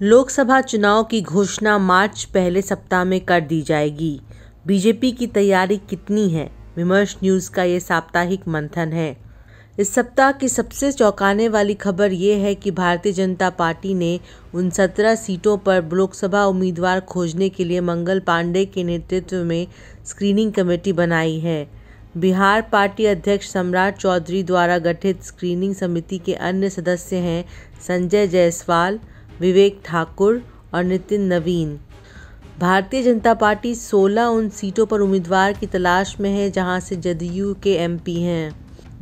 लोकसभा चुनाव की घोषणा मार्च पहले सप्ताह में कर दी जाएगी। बीजेपी की तैयारी कितनी है? विमर्श न्यूज़ का ये साप्ताहिक मंथन है। इस सप्ताह की सबसे चौंकाने वाली खबर ये है कि भारतीय जनता पार्टी ने उन 17 सीटों पर लोकसभा उम्मीदवार खोजने के लिए मंगल पांडे के नेतृत्व में स्क्रीनिंग कमेटी बनाई है। बिहार पार्टी अध्यक्ष सम्राट चौधरी द्वारा गठित स्क्रीनिंग समिति के अन्य सदस्य हैं संजय जायसवाल, विवेक ठाकुर और नितिन नवीन। भारतीय जनता पार्टी 16 उन सीटों पर उम्मीदवार की तलाश में है जहां से जदयू के एमपी हैं।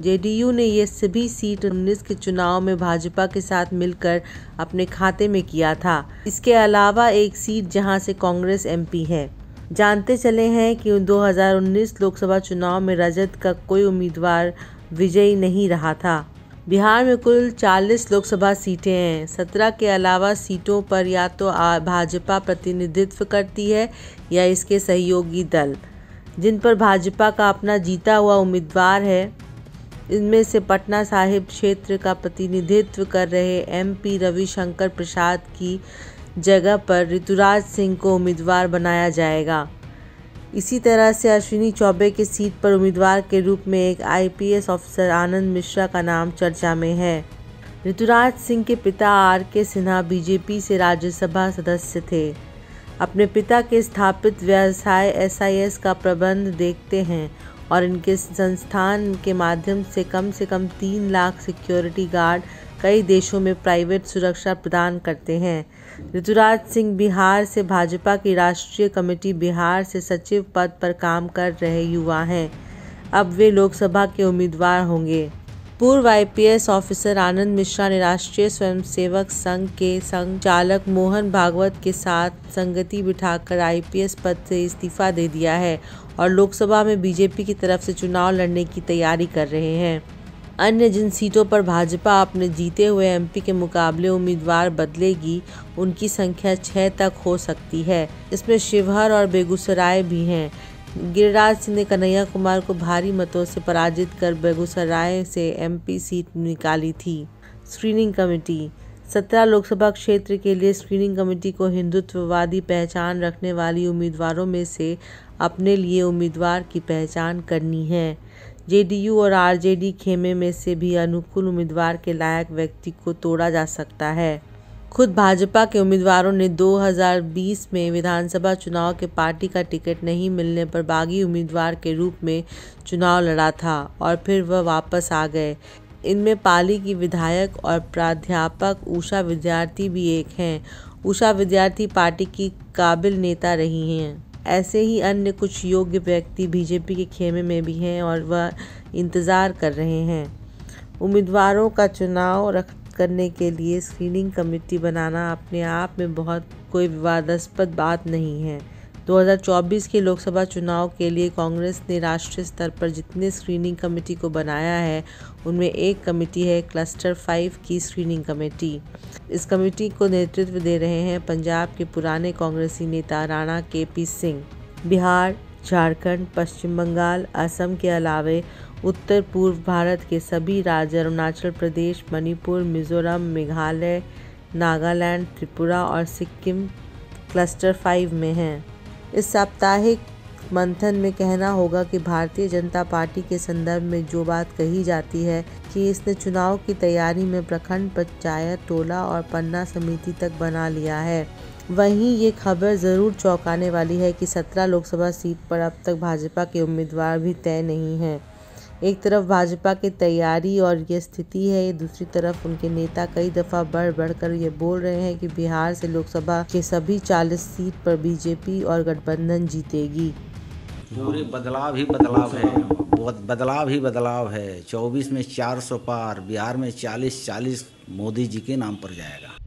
जेडीयू ने ये सभी सीट 19 के चुनाव में भाजपा के साथ मिलकर अपने खाते में किया था। इसके अलावा एक सीट जहां से कांग्रेस एमपी है। जानते चले हैं कि 2019 लोकसभा चुनाव में राजद का कोई उम्मीदवार विजयी नहीं रहा था। बिहार में कुल 40 लोकसभा सीटें हैं। 17 के अलावा सीटों पर या तो भाजपा प्रतिनिधित्व करती है या इसके सहयोगी दल, जिन पर भाजपा का अपना जीता हुआ उम्मीदवार है। इनमें से पटना साहिब क्षेत्र का प्रतिनिधित्व कर रहे एमपी रविशंकर प्रसाद की जगह पर ऋतुराज सिंह को उम्मीदवार बनाया जाएगा। इसी तरह से अश्विनी चौबे की सीट पर उम्मीदवार के रूप में एक आईपीएस ऑफिसर आनंद मिश्रा का नाम चर्चा में है। ऋतुराज सिंह के पिता आरके सिन्हा बीजेपी से राज्यसभा सदस्य थे। अपने पिता के स्थापित व्यवसाय एसआईएस का प्रबंध देखते हैं और इनके संस्थान के माध्यम से कम 3 लाख सिक्योरिटी गार्ड कई देशों में प्राइवेट सुरक्षा प्रदान करते हैं। ऋतुराज सिंह बिहार से भाजपा की राष्ट्रीय कमेटी बिहार से सचिव पद पर काम कर रहे युवा हैं। अब वे लोकसभा के उम्मीदवार होंगे। पूर्व आईपीएस ऑफिसर आनंद मिश्रा ने राष्ट्रीय स्वयंसेवक संघ के संचालक मोहन भागवत के साथ संगति बिठाकर आईपीएस पद से इस्तीफा दे दिया है और लोकसभा में बीजेपी की तरफ से चुनाव लड़ने की तैयारी कर रहे हैं। अन्य जिन सीटों पर भाजपा अपने जीते हुए एमपी के मुकाबले उम्मीदवार बदलेगी, उनकी संख्या 6 तक हो सकती है। इसमें शिवहर और बेगूसराय भी हैं। गिरिराज सिंह ने कन्हैया कुमार को भारी मतों से पराजित कर बेगूसराय से एमपी सीट निकाली थी। स्क्रीनिंग कमेटी 17 लोकसभा क्षेत्र के लिए स्क्रीनिंग कमेटी को हिंदुत्ववादी पहचान रखने वाली उम्मीदवारों में से अपने लिए उम्मीदवार की पहचान करनी है। जेडीयू और आरजेडी खेमे में से भी अनुकूल उम्मीदवार के लायक व्यक्ति को तोड़ा जा सकता है। खुद भाजपा के उम्मीदवारों ने 2020 में विधानसभा चुनाव के पार्टी का टिकट नहीं मिलने पर बागी उम्मीदवार के रूप में चुनाव लड़ा था और फिर वह वापस आ गए। इनमें पाली की विधायक और प्राध्यापक उषा विद्यार्थी भी एक हैं। उषा विद्यार्थी पार्टी की काबिल नेता रही हैं। ऐसे ही अन्य कुछ योग्य व्यक्ति बीजेपी के खेमे में भी हैं और वह इंतज़ार कर रहे हैं। उम्मीदवारों का चुनाव करने के लिए स्क्रीनिंग कमेटी बनाना अपने आप में बहुत कोई विवादास्पद बात नहीं है। 2024 के लोकसभा चुनाव के लिए कांग्रेस ने राष्ट्रीय स्तर पर जितने स्क्रीनिंग कमेटी को बनाया है, उनमें एक कमेटी है क्लस्टर 5 की स्क्रीनिंग कमेटी। इस कमेटी को नेतृत्व दे रहे हैं पंजाब के पुराने कांग्रेसी नेता राणा केपी सिंह। बिहार, झारखंड, पश्चिम बंगाल, असम के अलावे उत्तर पूर्व भारत के सभी राज्य अरुणाचल प्रदेश, मणिपुर, मिजोरम, मेघालय, नागालैंड, त्रिपुरा और सिक्किम क्लस्टर 5 में हैं। इस साप्ताहिक मंथन में कहना होगा कि भारतीय जनता पार्टी के संदर्भ में जो बात कही जाती है कि इसने चुनाव की तैयारी में प्रखंड पंचायत, टोला और पन्ना समिति तक बना लिया है, वहीं ये खबर ज़रूर चौंकाने वाली है कि 17 लोकसभा सीट पर अब तक भाजपा के उम्मीदवार भी तय नहीं हैं। एक तरफ भाजपा की तैयारी और ये स्थिति है, दूसरी तरफ उनके नेता कई दफ़ा बढ़कर ये बोल रहे हैं कि बिहार से लोकसभा के सभी 40 सीट पर बीजेपी और गठबंधन जीतेगी। पूरे बदलाव ही बदलाव है, बदलाव ही बदलाव है। 24 में 400 पार, बिहार में 40 मोदी जी के नाम पर जाएगा।